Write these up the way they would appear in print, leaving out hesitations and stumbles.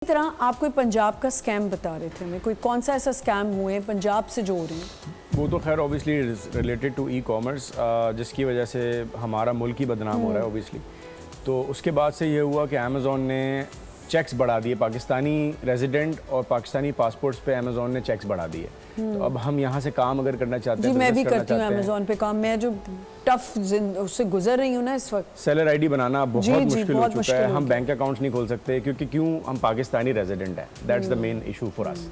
तरह आप कोई पंजाब का स्कैम बता रहे थे हमें, कोई कौन सा ऐसा स्कैम हुए पंजाब से जो हो रहे हैं? वो तो खैर obviously related to e commerce, जिसकी वजह से हमारा मुल्क ही बदनाम हो रहा है ऑब्वियसली। तो उसके बाद से ये हुआ कि अमेज़ॉन ने चेक्स बढ़ा दिए, पाकिस्तानी रेजिडेंट और पाकिस्तानी पासपोर्ट्स पे अमेज़ॉन ने चेक्स बढ़ा दिए। तो अब हम यहाँ से काम अगर करना चाहते हैं, जी मैं भी करती हूँ अमेज़ॉन पे काम, मैं जो टफ उससे गुजर रही हूँ ना इस वक्त। सेलर आईडी बनाना बहुत मुश्किल हो चुका है, हम हो बैंक अकाउंट्स नहीं खोल सकते क्योंकि हम पाकिस्तानी रेजिडेंट हैं, that's the main issue for us.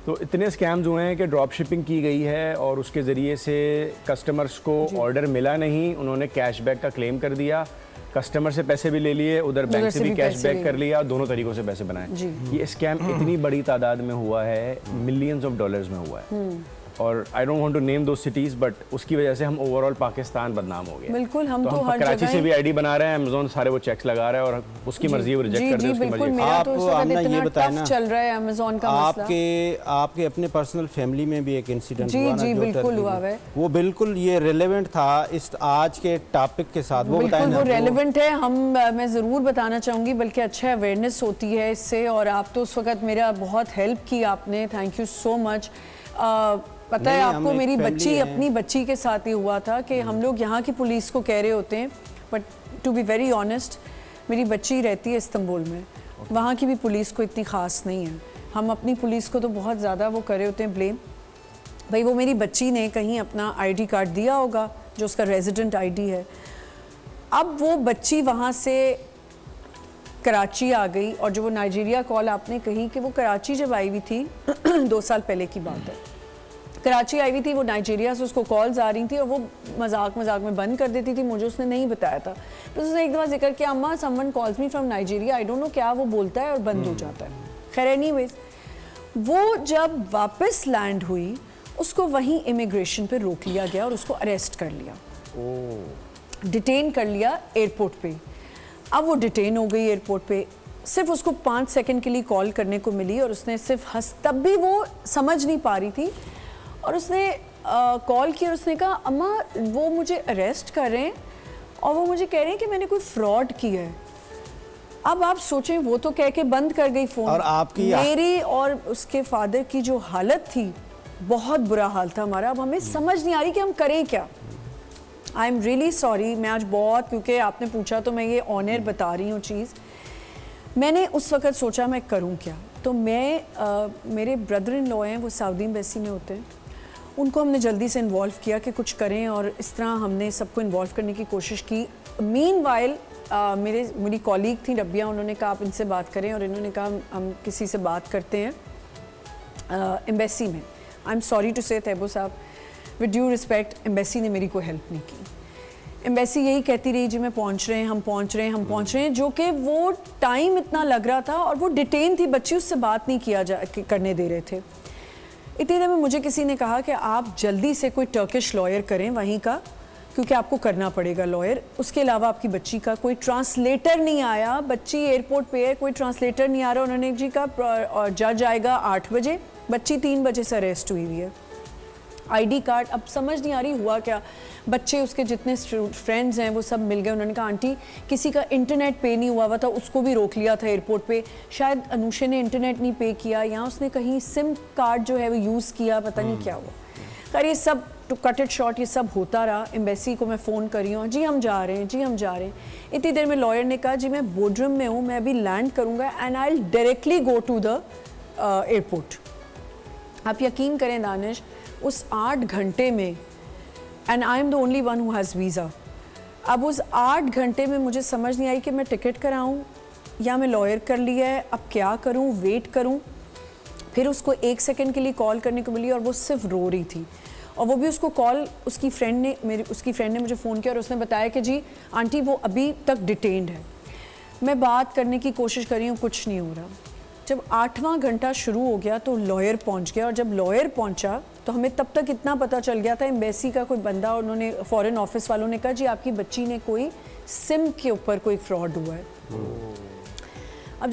तो इतने स्कैम्स हुए हैं कि ड्रॉप शिपिंग की गई है और उसके ज़रिए से कस्टमर्स को ऑर्डर मिला नहीं, उन्होंने कैशबैक का क्लेम कर दिया, कस्टमर से पैसे भी ले लिए, उधर बैंक से भी कैशबैक कर लिया, दोनों तरीकों से पैसे बनाए। ये स्कैम इतनी बड़ी तादाद में हुआ है, मिलियंस ऑफ डॉलर्स में हुआ है। और I don't want to name two cities, but उसकी वजह से हम ओवरऑल पाकिस्तान बदनाम हो गया। बिल्कुल, हम तो हर कराची जगह से भी आईडी बना रहे हैं, अमेज़ॉन सारे वो चेक्स लगा रहा है और उसकी मर्जी वो रिजेक्ट कर दे, उसकी मर्जी। आप ये बताएं ना, चल रहा है अमेज़ॉन का मसला। आपके अपने पर्सनल फैमिली में भी एक इंसिडेंट हुआ ना, जी बिल्कुल हुआ है, वो बिल्कुल ये रेलेवेंट था इस आज के टॉपिक के साथ। वो बताएं ना, वो रेलेवेंट है, मैं ज़रूर बताना चाहूँगी, बल्कि अच्छा अवेयरनेस होती है इससे। और आप तो उस वक्त मेरा बहुत हेल्प की आपने, थैंक यू सो मच। पता है आपको, मेरी बच्ची अपनी बच्ची के साथ ही हुआ था कि हम लोग यहाँ की पुलिस को कह रहे होते हैं, but to be very honest मेरी बच्ची रहती है इस्तांबुल में, वहाँ की भी पुलिस को इतनी ख़ास नहीं है। हम अपनी पुलिस को तो बहुत ज़्यादा वो कर रहे होते हैं ब्लेम। भाई वो मेरी बच्ची ने कहीं अपना आईडी कार्ड दिया होगा जो उसका रेजिडेंट आईडी है। अब वो बच्ची वहाँ से कराची आ गई, और जो वो नाइजीरिया कॉल आपने कही कि वो कराची जब आई हुई थी 2 साल पहले की बात है, कराची आई हुई थी, वो नाइजीरिया से उसको कॉल्स आ रही थी और वो मजाक में बंद कर देती थी, मुझे उसने नहीं बताया था। तो उसने एक दफ़ा जिक्र किया, अम्मा someone calls me from Nigeria, I don't know क्या वो बोलता है, और बंद हो जाता है। खैर एनीवेज, वो जब वापस लैंड हुई उसको वहीं इमिग्रेशन पे रोक लिया गया और उसको अरेस्ट कर लिया, डिटेन कर लिया एयरपोर्ट पे। अब वो डिटेन हो गई एयरपोर्ट पे, सिर्फ उसको 5 सेकंड के लिए कॉल करने को मिली और उसने सिर्फ तब भी वो समझ नहीं पा रही थी, और उसने कॉल किया और उसने कहा अम्मा वो मुझे अरेस्ट कर रहे हैं और वो मुझे कह रहे हैं कि मैंने कोई फ्रॉड किया है। अब आप सोचें, वो तो कह के बंद कर गई फ़ोन, और आपकी मेरी और उसके फादर की जो हालत थी, बहुत बुरा हाल था हमारा। अब हमें समझ नहीं आ रही कि हम करें क्या। आई एम रियली सॉरी, मैं आज बहुत, क्योंकि आपने पूछा तो मैं ये ऑनर बता रही हूँ चीज़। मैंने उस वक़्त सोचा मैं करूँ क्या, तो मेरे ब्रदर इन लॉ हैं, वो सऊदी एम्बेसी में होते हैं, उनको हमने जल्दी से इन्वॉल्व किया कि कुछ करें, और इस तरह हमने सबको इन्वॉल्व करने की कोशिश की। मीनवाइल मेरी कॉलीग थी रबिया, उन्होंने कहा आप इनसे बात करें, और इन्होंने कहा हम किसी से बात करते हैं एम्बेसी में। आई एम सॉरी टू से तैयब साहब, विद ड्यू रिस्पेक्ट, एम्बेसी ने मेरी कोई हेल्प नहीं की। एम्बेसी यही कहती रही जी मैं पहुंच रहे हैं, हम पहुंच रहे हैं, जो कि वो टाइम इतना लग रहा था, और वो डिटेन थी बच्ची, उससे बात नहीं करने दे रहे थे। इतनी देर में मुझे किसी ने कहा कि आप जल्दी से कोई टर्किश लॉयर करें वहीं का, क्योंकि आपको करना पड़ेगा लॉयर, उसके अलावा आपकी बच्ची का कोई ट्रांसलेटर नहीं आया, बच्ची एयरपोर्ट पे है, कोई ट्रांसलेटर नहीं आ रहा। उन्होंने जी कहा जज आएगा 8 बजे, बच्ची 3 बजे से अरेस्ट हुई है। आईडी कार्ड, अब समझ नहीं आ रही हुआ क्या, बच्चे उसके जितने फ्रेंड्स हैं वो सब मिल गए। उन्होंने कहा आंटी किसी का इंटरनेट पे नहीं हुआ था, उसको भी रोक लिया था एयरपोर्ट पे, शायद अनुषे ने इंटरनेट नहीं पे किया, या उसने कहीं सिम कार्ड जो है वो यूज़ किया, पता नहीं क्या हुआ। खैर ये सब टू कट इट शॉर्ट ये सब होता रहा। एम्बेसी को मैं फ़ोन करी हूँ, जी हम जा रहे हैं, जी हम जा रहे हैं। इतनी देर में लॉयर ने कहा जी मैं बोर्डरूम में हूँ, मैं अभी लैंड करूँगा and I will directly go to the airport. आप यकीन करें दानिश, उस 8 घंटे में, and I am the only one who has visa, अब उस 8 घंटे में मुझे समझ नहीं आई कि मैं टिकट कराऊं या मैं लॉयर कर लिया है, अब क्या करूं, वेट करूं। फिर उसको 1 सेकंड के लिए कॉल करने को मिली और वो सिर्फ रो रही थी, और वो भी उसको कॉल उसकी फ्रेंड ने मुझे फ़ोन किया और उसने बताया कि जी आंटी वो अभी तक डिटेन्ड है। मैं बात करने की कोशिश कर रही हूँ, कुछ नहीं हो रहा। जब 8वां घंटा शुरू हो गया तो लॉयर पहुंच गया, और जब लॉयर पहुंचा तो हमें तब तक इतना पता चल गया था, एम्बेसी का कोई बंदा, उन्होंने फॉरेन ऑफिस वालों ने कहा जी आपकी बच्ची ने कोई सिम के ऊपर कोई फ्रॉड हुआ है। अब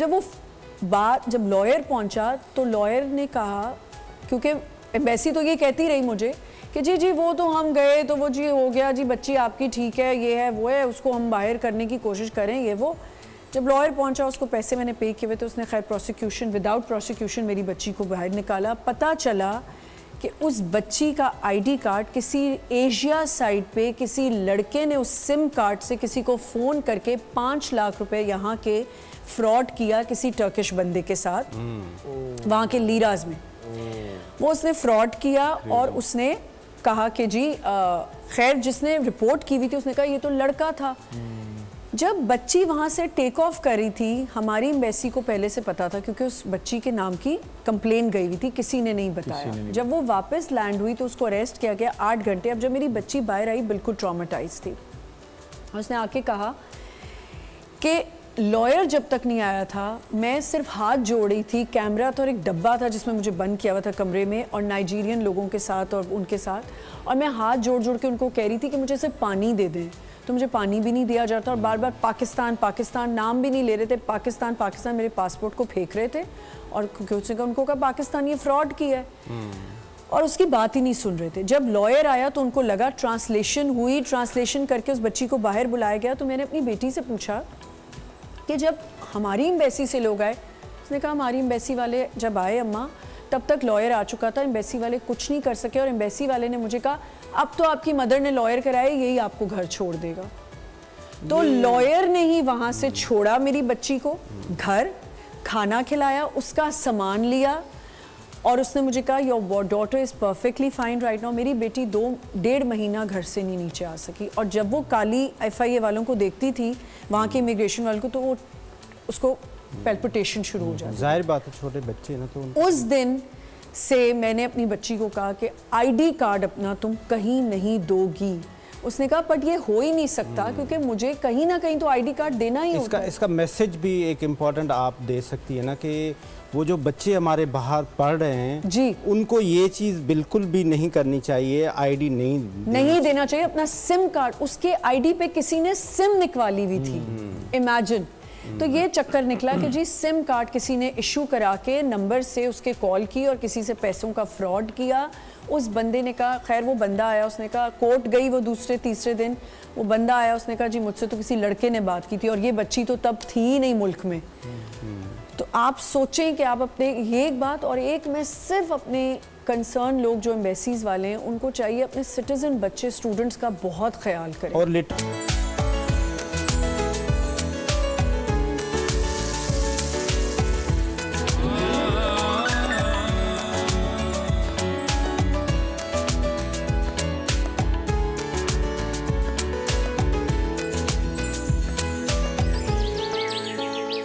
जब लॉयर पहुंचा तो लॉयर ने कहा, क्योंकि एम्बेसी तो ये कहती रही मुझे कि जी वो तो हम गए तो वो जी हो गया जी, बच्ची आपकी ठीक है, ये है वो है, उसको हम बाहर करने की कोशिश करें, ये वो। जब लॉयर पहुंचा, उसको पैसे मैंने पे किए हुए थे, उसने खैर प्रोसिक्यूशन, विदाउट प्रोसिक्यूशन मेरी बच्ची को बाहर निकाला। पता चला कि उस बच्ची का आईडी कार्ड किसी एशिया साइड पे किसी लड़के ने उस सिम कार्ड से किसी को फ़ोन करके 5 लाख रुपए यहाँ के फ्रॉड किया किसी टर्किश बंदे के साथ वहाँ के लीराज में। वो उसने फ्रॉड किया और उसने कहा कि जी खैर जिसने रिपोर्ट की हुई थी उसने कहा ये तो लड़का था। जब बच्ची वहाँ से टेक ऑफ कर रही थी, हमारी एम्बेसी को पहले से पता था क्योंकि उस बच्ची के नाम की कंप्लेन गई हुई थी, किसी ने नहीं बताया। जब वो वापस लैंड हुई तो उसको अरेस्ट किया गया 8 घंटे। अब जब मेरी बच्ची बाहर आई बिल्कुल ट्रॉमेटाइज थी। उसने आके कहा कि लॉयर जब तक नहीं आया था मैं सिर्फ हाथ जोड़ी थी, कैमरा था और एक डब्बा था जिसमें मुझे बंद किया हुआ था कमरे में और नाइजीरियन लोगों के साथ और उनके साथ, और मैं हाथ जोड़ जोड़ के उनको कह रही थी कि मुझे सिर्फ पानी दे दें, तो मुझे पानी भी नहीं दिया जाता और बार बार पाकिस्तान पाकिस्तान, नाम भी नहीं ले रहे थे, पाकिस्तान पाकिस्तान, मेरे पासपोर्ट को फेंक रहे थे और उनको कहा पाकिस्तान ये फ्रॉड किया है और उसकी बात ही नहीं सुन रहे थे। जब लॉयर आया तो उनको लगा, ट्रांसलेशन हुई, ट्रांसलेशन करके उस बच्ची को बाहर बुलाया गया। तो मैंने अपनी बेटी से पूछा कि जब हमारी एम्बेसी से लोग आए, उसने कहा हमारी एम्बेसी वाले जब आए अम्मा तब तक लॉयर आ चुका था, एम्बेसी वाले कुछ नहीं कर सके और एम्बेसी वाले ने मुझे कहा अब तो आपकी मदर ने लॉयर कराया, यही आपको घर छोड़ देगा। तो लॉयर ने ही वहाँ से छोड़ा मेरी बच्ची को, घर, खाना खिलाया, उसका सामान लिया और उसने मुझे कहा your daughter is perfectly fine right now. मेरी बेटी 2-1.5 महीना घर से नहीं नीचे आ सकी और जब वो काली FIA वालों को देखती थी, वहाँ के इमिग्रेशन वालों को, तो वो उसको पैल्पिटेशन शुरू हो जाती। जाहिर बात है छोटे बच्चे ना, तो उस दिन से मैंने अपनी बच्ची को कहा कि ID कार्ड अपना तुम कहीं नहीं दोगी। उसने कहा बट ये हो ही नहीं सकता क्योंकि मुझे कहीं ना कहीं तो ID कार्ड देना ही होता है। इसका मैसेज भी एक इम्पॉर्टेंट आप दे सकती है ना कि वो जो बच्चे हमारे बाहर पढ़ रहे हैं जी, उनको ये चीज़ बिल्कुल भी नहीं करनी चाहिए, ID नहीं देना चाहिए। अपना सिम कार्ड, उसके ID पे किसी ने सिम निकवाली हुई थी, इमेजिन। तो ये चक्कर निकला कि जी सिम कार्ड किसी ने इशू करा के नंबर से उसके कॉल की और किसी से पैसों का फ्रॉड किया। उस बंदे ने कहा, खैर वो बंदा आया, उसने कहा, कोर्ट गई वो दूसरे तीसरे दिन, वो बंदा आया, उसने कहा जी मुझसे तो किसी लड़के ने बात की थी और ये बच्ची तो तब थी ही नहीं मुल्क में। तो आप सोचें कि आप अपने, ये एक बात, और एक मैं सिर्फ अपने कंसर्न लोग जो एम्बेसीज वाले हैं उनको चाहिए अपने सिटीजन बच्चे स्टूडेंट्स का बहुत ख्याल करें। और